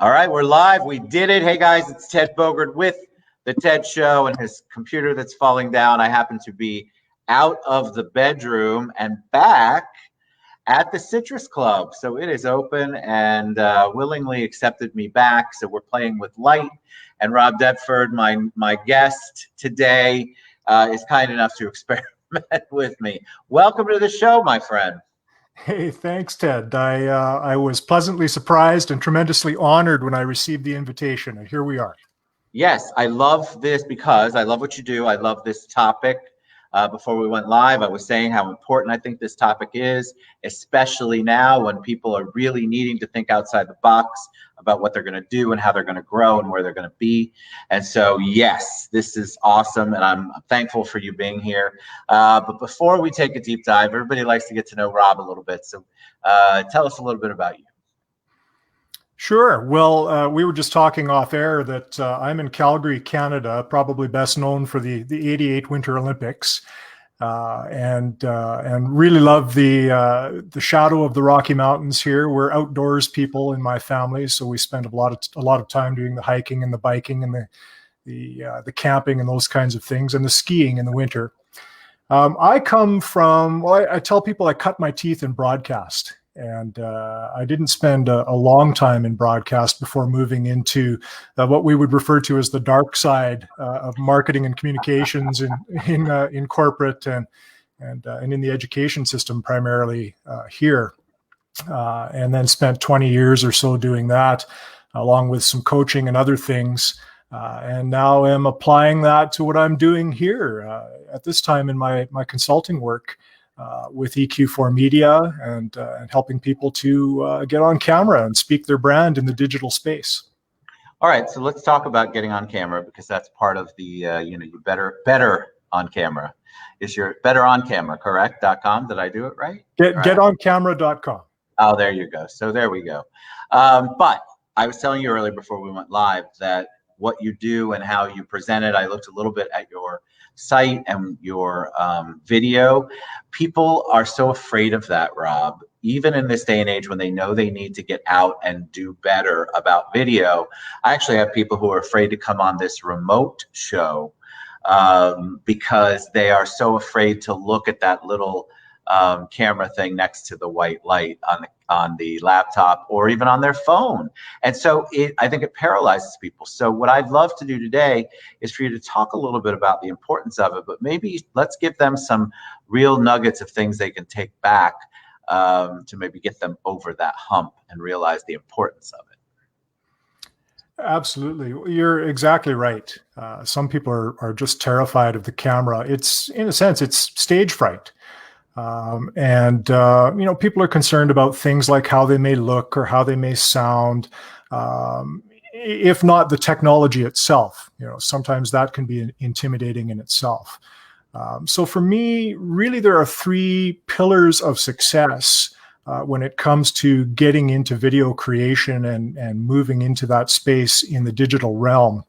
All right, we're live. We did it. Hey guys, it's Ted Bogert with the Ted Show and his computer that's falling down. I happen to be out of the bedroom and back at the Citrus Club. So it is open and willingly accepted me back. So we're playing with light. And Rob Deptford, my guest today, is kind enough to experiment with me. Welcome to the show, my friend. Hey, thanks, Ted. I was pleasantly surprised and tremendously honored when I received the invitation, and here we are. Yes, I love this because I love what you do. I love this topic. Before we went live, I was saying how important I think this topic is, especially now when people are really needing to think outside the box about what they're going to do and how they're going to grow and where they're going to be. And so, yes, this is awesome, and I'm thankful for you being here. But before we take a deep dive, everybody likes to get to know Rob a little bit. So tell us a little bit about you. Sure. Well, we were just talking off air that I'm in Calgary, Canada, probably best known for the '88 Winter Olympics, and really love the shadow of the Rocky Mountains here. We're outdoors people in my family, so we spend a lot of time doing the hiking and the biking and the camping and those kinds of things, and the skiing in the winter. I come from, well, I tell people I cut my teeth in broadcast. And I didn't spend a long time in broadcast before moving into what we would refer to as the dark side of marketing and communications in corporate and in the education system, primarily here. And then spent 20 years or so doing that, along with some coaching and other things. And now I'm applying that to what I'm doing here at this time in my consulting work. With EQ4 Media and helping people to get on camera and speak their brand in the digital space. All right, so let's talk about getting on camera, because that's part of the you better on camera. Is your better on camera correct.com? Did I do it right? Getoncamera.com. Oh, there you go. So there we go. But I was telling you earlier before we went live that what you do and how you present it, I looked a little bit at your site and your video. People are so afraid of that, Rob, even in this day and age when they know they need to get out and do better about video. I actually have people who are afraid to come on this remote show because they are so afraid to look at that little camera thing next to the white light on the laptop or even on their phone. And so I think it paralyzes people. So what I'd love to do today is for you to talk a little bit about the importance of it, but maybe let's give them some real nuggets of things they can take back to maybe get them over that hump and realize the importance of it. Absolutely. You're exactly right. Some people are just terrified of the camera. It's, in a sense, it's stage fright. People are concerned about things like how they may look or how they may sound, if not the technology itself. Sometimes that can be intimidating in itself. So for me, really, there are three pillars of success when it comes to getting into video creation and moving into that space in the digital realm.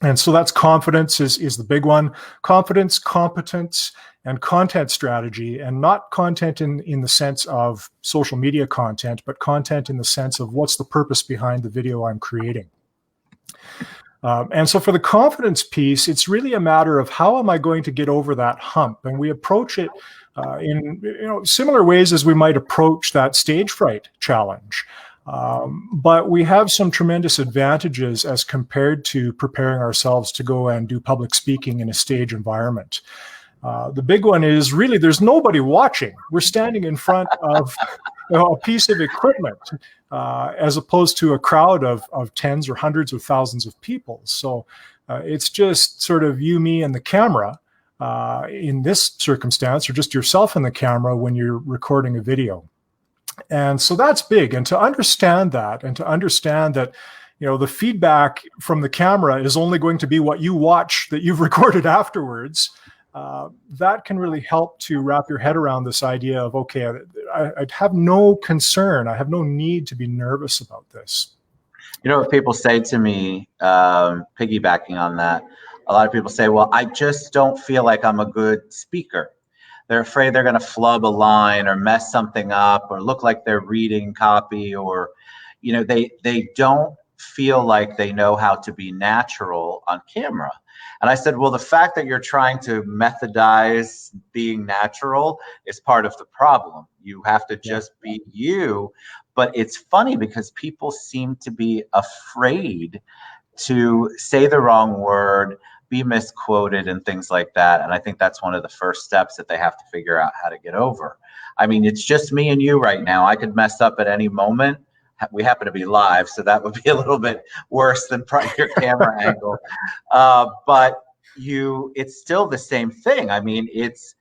And so that's confidence is the big one. Confidence, competence, and content strategy, and not content in the sense of social media content, but content in the sense of what's the purpose behind the video I'm creating. And so for the confidence piece, it's really a matter of how am I going to get over that hump? And we approach it in similar ways as we might approach that stage fright challenge. But we have some tremendous advantages as compared to preparing ourselves to go and do public speaking in a stage environment. The big one is really there's nobody watching. We're standing in front of a piece of equipment as opposed to a crowd of tens or hundreds or thousands of people. So it's just sort of you, me, and the camera in this circumstance, or just yourself and the camera when you're recording a video. And so that's big. And to understand that, the feedback from the camera is only going to be what you watch that you've recorded afterwards. That can really help to wrap your head around this idea of, okay, I'd have no concern. I have no need to be nervous about this. What people say to me, piggybacking on that, a lot of people say, well, I just don't feel like I'm a good speaker. They're afraid they're going to flub a line or mess something up or look like they're reading copy, or, they don't feel like they know how to be natural on camera. And I said, well, the fact that you're trying to methodize being natural is part of the problem. You have to just be you. But it's funny because people seem to be afraid to say the wrong word, be misquoted, and things like that. And I think that's one of the first steps that they have to figure out how to get over. I mean, it's just me and you right now. I could mess up at any moment. We happen to be live, so that would be a little bit worse than your camera angle. But it's still the same thing. I mean, it's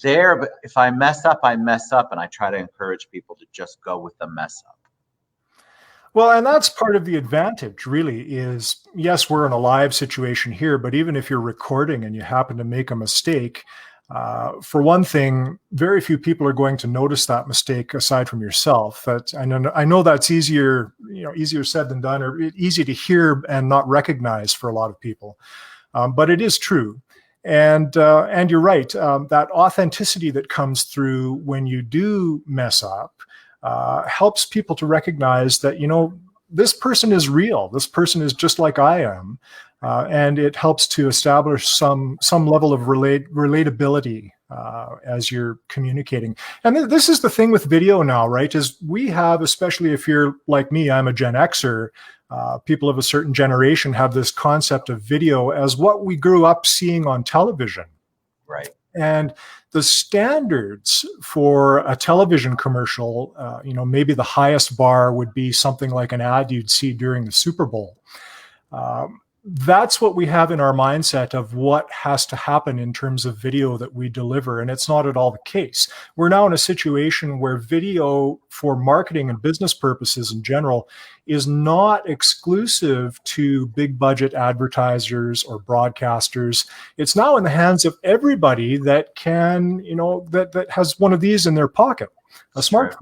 there, but if I mess up, I mess up, and I try to encourage people to just go with the mess up. Well, and that's part of the advantage, really, is, yes, we're in a live situation here, but even if you're recording and you happen to make a mistake, for one thing, very few people are going to notice that mistake aside from yourself. That I know that's easier said than done, or easy to hear and not recognize for a lot of people. But it is true. And you're right, that authenticity that comes through when you do mess up helps people to recognize that, this person is real. This person is just like I am. And it helps to establish some level of relatability as you're communicating. And this is the thing with video now, right? Is we have, especially if you're like me, I'm a Gen Xer, people of a certain generation have this concept of video as what we grew up seeing on television. Right. And the standards for a television commercial, maybe the highest bar would be something like an ad you'd see during the Super Bowl. That's what we have in our mindset of what has to happen in terms of video that we deliver. And it's not at all the case. We're now in a situation where video for marketing and business purposes in general is not exclusive to big budget advertisers or broadcasters. It's now in the hands of everybody that can, that has one of these in their pocket, a smartphone.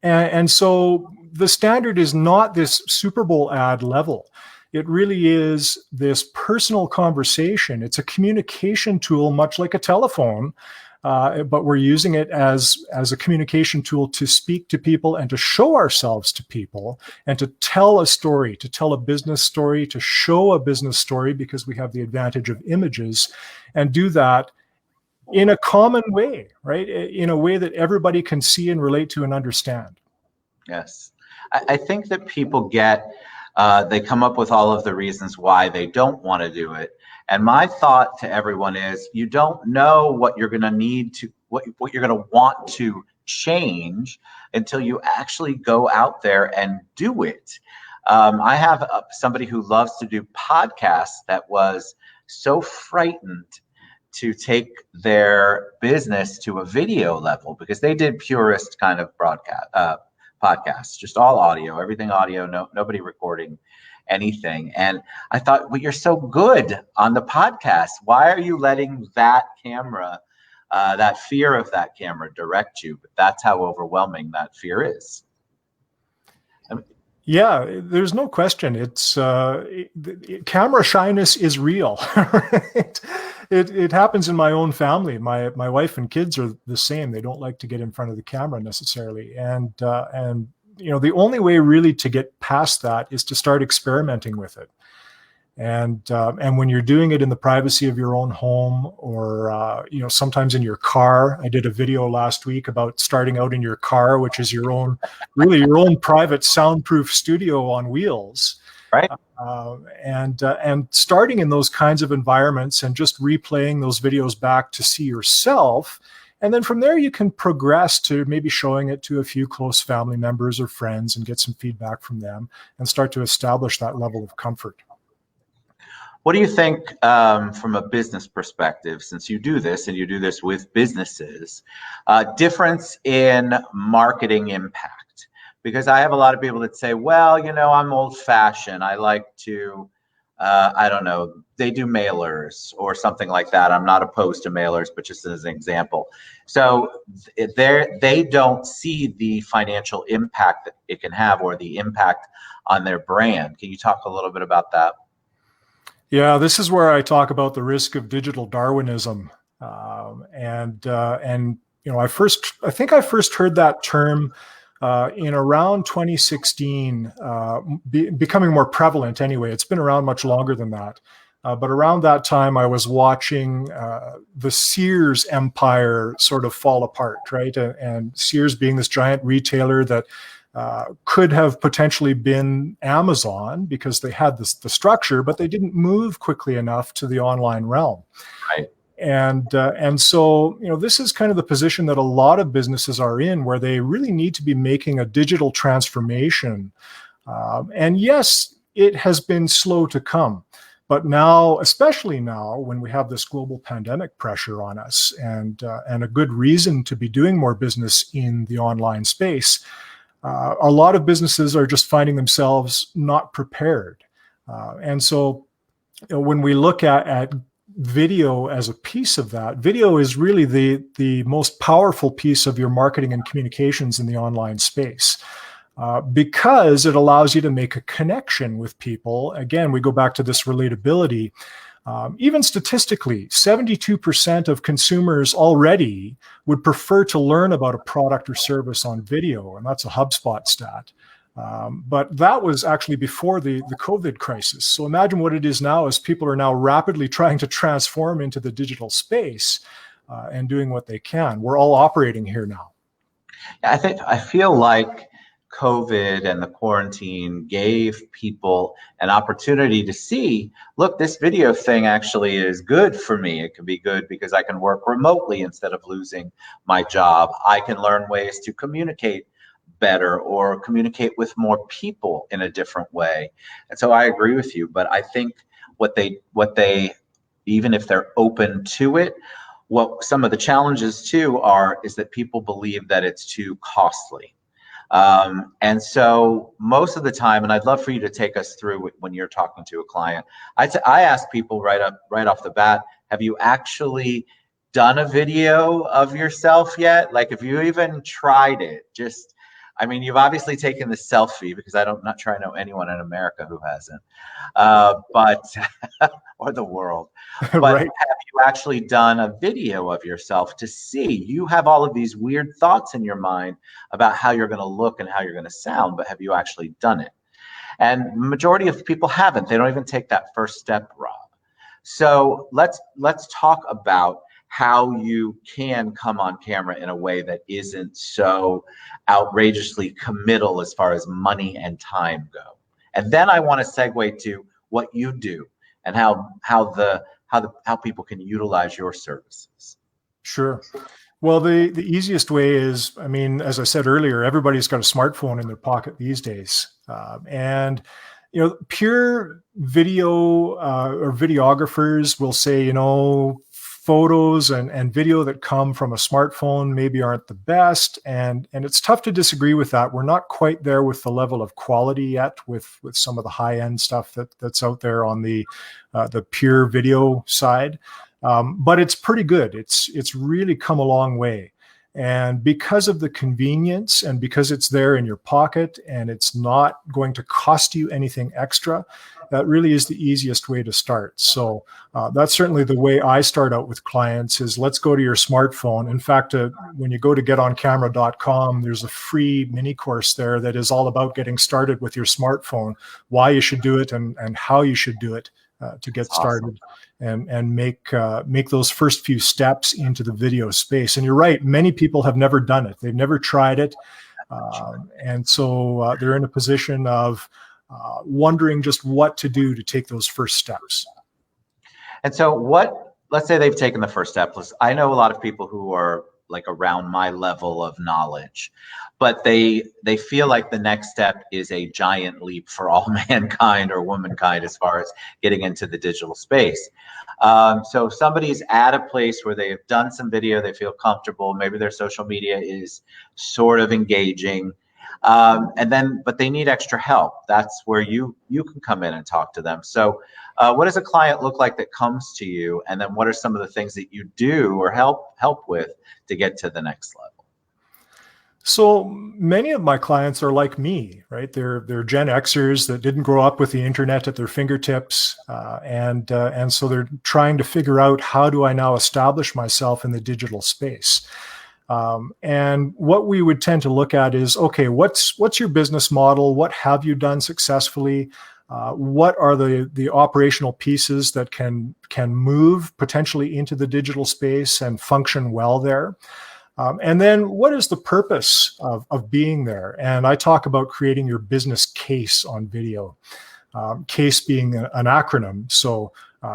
And so the standard is not this Super Bowl ad level. It really is this personal conversation. It's a communication tool, much like a telephone, but we're using it as a communication tool to speak to people and to show ourselves to people and to tell a story, to tell a business story, to show a business story, because we have the advantage of images, and do that in a common way, right? In a way that everybody can see and relate to and understand. Yes. I think that people they come up with all of the reasons why they don't want to do it. And my thought to everyone is, you don't know what you're going to need to, what you're going to want to change until you actually go out there and do it. I have somebody who loves to do podcasts that was so frightened to take their business to a video level because they did purist kind of podcasts, just all audio, everything audio, nobody recording anything. And I thought, well, you're so good on the podcast. Why are you letting that camera, that fear of that camera direct you? But that's how overwhelming that fear is. Yeah, there's no question. It's camera shyness is real. Right? It happens in my own family. My wife and kids are the same. They don't like to get in front of the camera necessarily. And the only way really to get past that is to start experimenting with it. And when you're doing it in the privacy of your own home, or sometimes in your car. I did a video last week about starting out in your car, which is your own private soundproof studio on wheels. Right. And starting in those kinds of environments and just replaying those videos back to see yourself. And then from there, you can progress to maybe showing it to a few close family members or friends and get some feedback from them and start to establish that level of comfort. What do you think from a business perspective, since you do this and you do this with businesses, difference in marketing impact? Because I have a lot of people that say, well, I'm old fashioned. I like to, I don't know, they do mailers or something like that. I'm not opposed to mailers, but just as an example. So they don't see the financial impact that it can have or the impact on their brand. Can you talk a little bit about that? Yeah, this is where I talk about the risk of digital Darwinism. I think I first heard that term in around 2016, becoming more prevalent anyway. It's been around much longer than that. But around that time, I was watching the Sears empire sort of fall apart, right? And Sears being this giant retailer that could have potentially been Amazon because they had the structure, but they didn't move quickly enough to the online realm. Right. And so, this is kind of the position that a lot of businesses are in, where they really need to be making a digital transformation. And yes, it has been slow to come. But now, especially now, when we have this global pandemic pressure on us, and a good reason to be doing more business in the online space, a lot of businesses are just finding themselves not prepared. And so, when we look at video as a piece of that, video is really the most powerful piece of your marketing and communications in the online space. Because it allows you to make a connection with people. Again, we go back to this relatability. Even statistically, 72% of consumers already would prefer to learn about a product or service on video, and that's a HubSpot stat. But that was actually before the COVID crisis. So imagine what it is now, as people are now rapidly trying to transform into the digital space and doing what they can. We're all operating here now. I feel like COVID and the quarantine gave people an opportunity to see, look, this video thing actually is good for me. It can be good because I can work remotely instead of losing my job. I can learn ways to communicate better or communicate with more people in a different way. And so I agree with you, but I think what they even if they're open to it, what some of the challenges too is that people believe that it's too costly. And so most of the time, and I'd love for you to take us through when you're talking to a client, I ask people right off the bat, have you actually done a video of yourself yet? Like, if you even tried it, you've obviously taken the selfie, because I'm not sure I know anyone in America who hasn't, or the world. But Right. have you actually done a video of yourself to see? You have all of these weird thoughts in your mind about how you're going to look and how you're going to sound, but have you actually done it? And the majority of people haven't. They don't even take that first step, Rob. So let's talk about how you can come on camera in a way that isn't so outrageously committal as far as money and time go. And then I want to segue to what you do and how people can utilize your services. Sure. Well, the easiest way is, as I said earlier, everybody's got a smartphone in their pocket these days. And pure video or videographers will say, photos and video that come from a smartphone maybe aren't the best, and it's tough to disagree with that. We're not quite there with the level of quality yet with some of the high-end stuff that's out there on the pure video side, but it's pretty good. It's really come a long way. And because of the convenience and because it's there in your pocket and it's not going to cost you anything extra, that really is the easiest way to start. So that's certainly the way I start out with clients is, let's go to your smartphone. In fact, when you go to getoncamera.com, there's a free mini course there that is all about getting started with your smartphone, why you should do it and how you should do it to get started. And make those first few steps into the video space. And you're right, many people have never done it. They've never tried it. And so they're in a position of wondering just what to do to take those first steps. And so let's say they've taken the first step. I know a lot of people who are like around my level of knowledge, but they feel like the next step is a giant leap for all mankind or womankind as far as getting into the digital space. So somebody's at a place where they have done some video, they feel comfortable, maybe their social media is sort of engaging, but they need extra help. That's where you can come in and talk to them. So what does a client look like that comes to you, and then what are some of the things that you do or help with to get to the next level? So many of my clients are like me, right? They're Gen Xers that didn't grow up with the internet at their fingertips, and so they're trying to figure out, how do I now establish myself in the digital space? And what we would tend to look at is, okay, what's your business model? What have you done successfully? What are the operational pieces that can move potentially into the digital space and function well there? And then what is the purpose of being there? And I talk about creating your business case on video. CASE being an acronym, so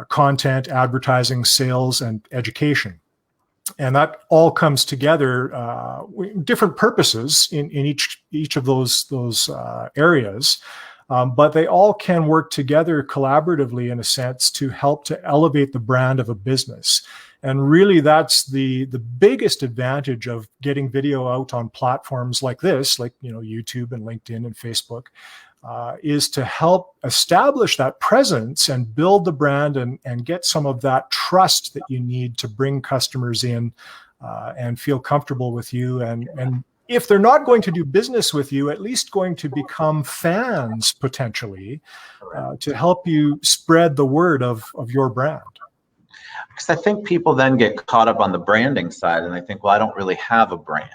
content, advertising, sales, and education. And that all comes together, different purposes in each of those areas. But they all can work together collaboratively, in a sense, to help to elevate the brand of a business. And really, that's the biggest advantage of getting video out on platforms like this, like YouTube and LinkedIn and Facebook, is to help establish that presence and build the brand and get some of that trust that you need to bring customers in and feel comfortable with you. And if they're not going to do business with you, at least going to become fans potentially to help you spread the word of your brand. Because I think people then get caught up on the branding side and they think, well, I don't really have a brand.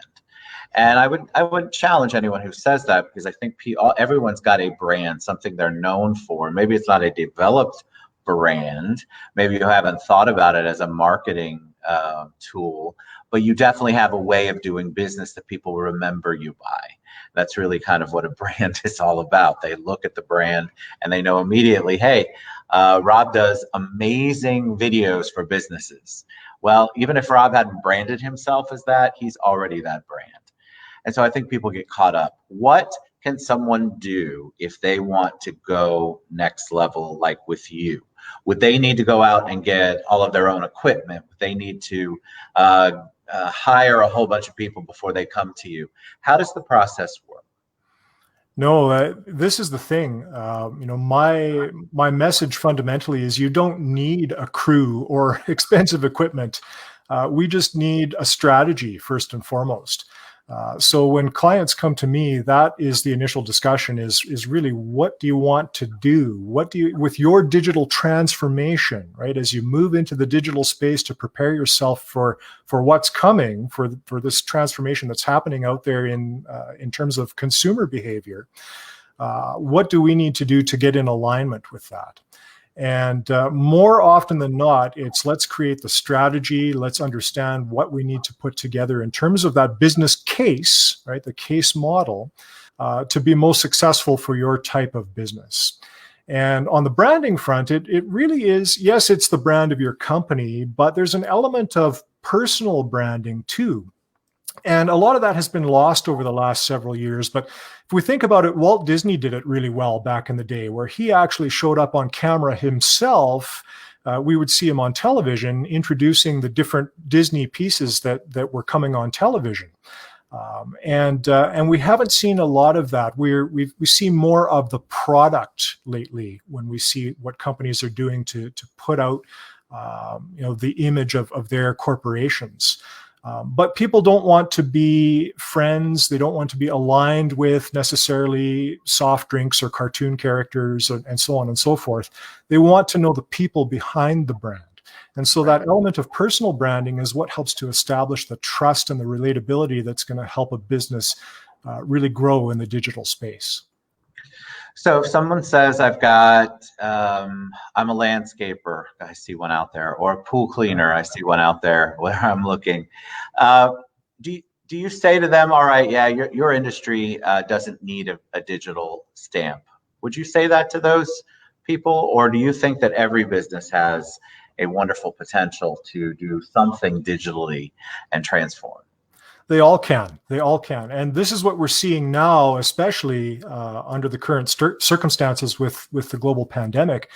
And I would challenge anyone who says that, because I think everyone's got a brand, something they're known for. Maybe it's not a developed brand. Maybe you haven't thought about it as a marketing tool, but you definitely have a way of doing business that people remember you by. That's really kind of what a brand is all about. They look at the brand and they know immediately, hey, Rob does amazing videos for businesses. Well, even if Rob hadn't branded himself as that, he's already that brand. And so I think people get caught up. What can someone do if they want to go next level, like with you? Would they need to go out and get all of their own equipment? Would they need to hire a whole bunch of people before they come to you? How does the process work? No, this is the thing. My message fundamentally is you don't need a crew or expensive equipment. We just need a strategy first and foremost. So when clients come to me, that is the initial discussion is really, what do you want to do? What do you, with your digital transformation, right? As you move into the digital space to prepare yourself for what's coming, for this transformation that's happening out there in terms of consumer behavior, what do we need to do to get in alignment with that? And more often than not, it's let's create the strategy, let's understand what we need to put together in terms of that business case, right? The case model to be most successful for your type of business. And on the branding front, it really is, yes, it's the brand of your company, but there's an element of personal branding too. And a lot of that has been lost over the last several years. But if we think about it, Walt Disney did it really well back in the day, where he actually showed up on camera himself. We would see him on television introducing the different Disney pieces that were coming on television. And we haven't seen a lot of that. We see more of the product lately when we see what companies are doing to put out the image of their corporations. But people don't want to be friends. They don't want to be aligned with necessarily soft drinks or cartoon characters and so on and so forth. They want to know the people behind the brand. And so that element of personal branding is what helps to establish the trust and the relatability that's going to help a business really grow in the digital space. So if someone says, I'm a landscaper, I see one out there, or a pool cleaner, I see one out there where I'm looking. Do you say to them, all right, yeah, your industry doesn't need a digital stamp? Would you say that to those people? Or do you think that every business has a wonderful potential to do something digitally and transform? They all can. They all can. And this is what we're seeing now, especially under the current circumstances with the global pandemic.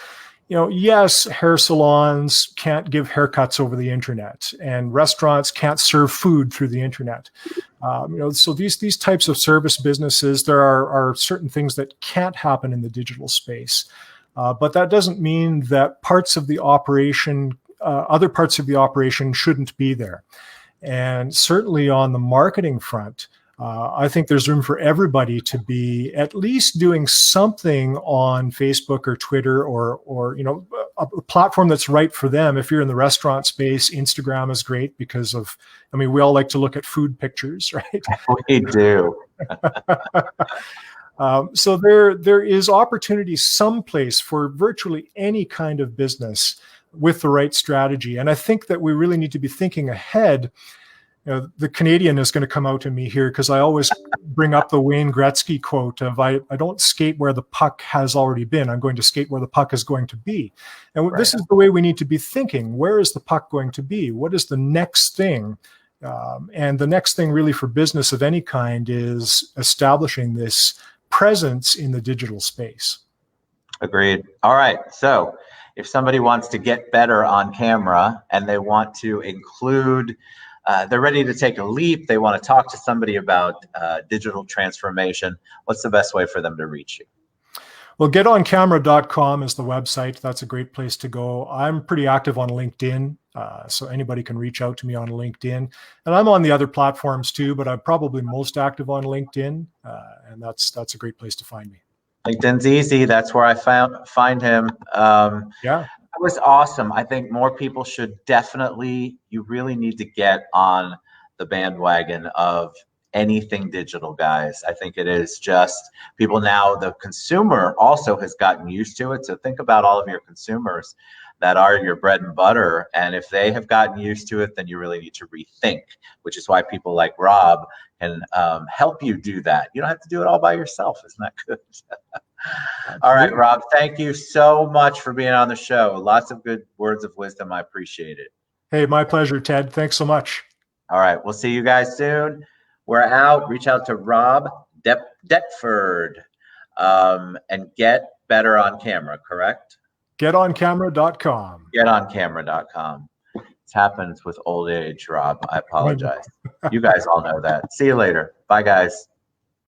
Yes, hair salons can't give haircuts over the internet, and restaurants can't serve food through the internet. So these types of service businesses, there are certain things that can't happen in the digital space. But that doesn't mean that other parts of the operation shouldn't be there. And certainly on the marketing front, I think there's room for everybody to be at least doing something on Facebook or Twitter, or a platform that's right for them. If you're in the restaurant space, Instagram is great because of, we all like to look at food pictures, right? We do. So there is opportunity someplace for virtually any kind of business with the right strategy. And I think that we really need to be thinking ahead. The Canadian is going to come out in me here because I always bring up the Wayne Gretzky quote of, I don't skate where the puck has already been. I'm going to skate where the puck is going to be. And Right. This is the way we need to be thinking. Where is the puck going to be? What is the next thing? And the next thing really for business of any kind is establishing this presence in the digital space. Agreed. All right. So if somebody wants to get better on camera and they want to include, they're ready to take a leap, they want to talk to somebody about digital transformation, what's the best way for them to reach you? Well, getoncamera.com is the website. That's a great place to go. I'm pretty active on LinkedIn, so anybody can reach out to me on LinkedIn. And I'm on the other platforms too, but I'm probably most active on LinkedIn, and that's a great place to find me. LinkedIn's easy. That's where I find him. Yeah. It was awesome. I think more people should definitely, you really need to get on the bandwagon of anything digital, guys. I think it is just people now, the consumer also has gotten used to it. So think about all of your consumers that are your bread and butter. And if they have gotten used to it, then you really need to rethink, which is why people like Rob can help you do that. You don't have to do it all by yourself. Isn't that good? All right, Rob, thank you so much for being on the show. Lots of good words of wisdom. I appreciate it. Hey, my pleasure, Ted. Thanks so much. All right, we'll see you guys soon. We're out. Reach out to Rob Deptford and get better on camera, correct? Getoncamera.com. Getoncamera.com. It happens with old age, Rob. I apologize. You guys all know that. See you later. Bye, guys.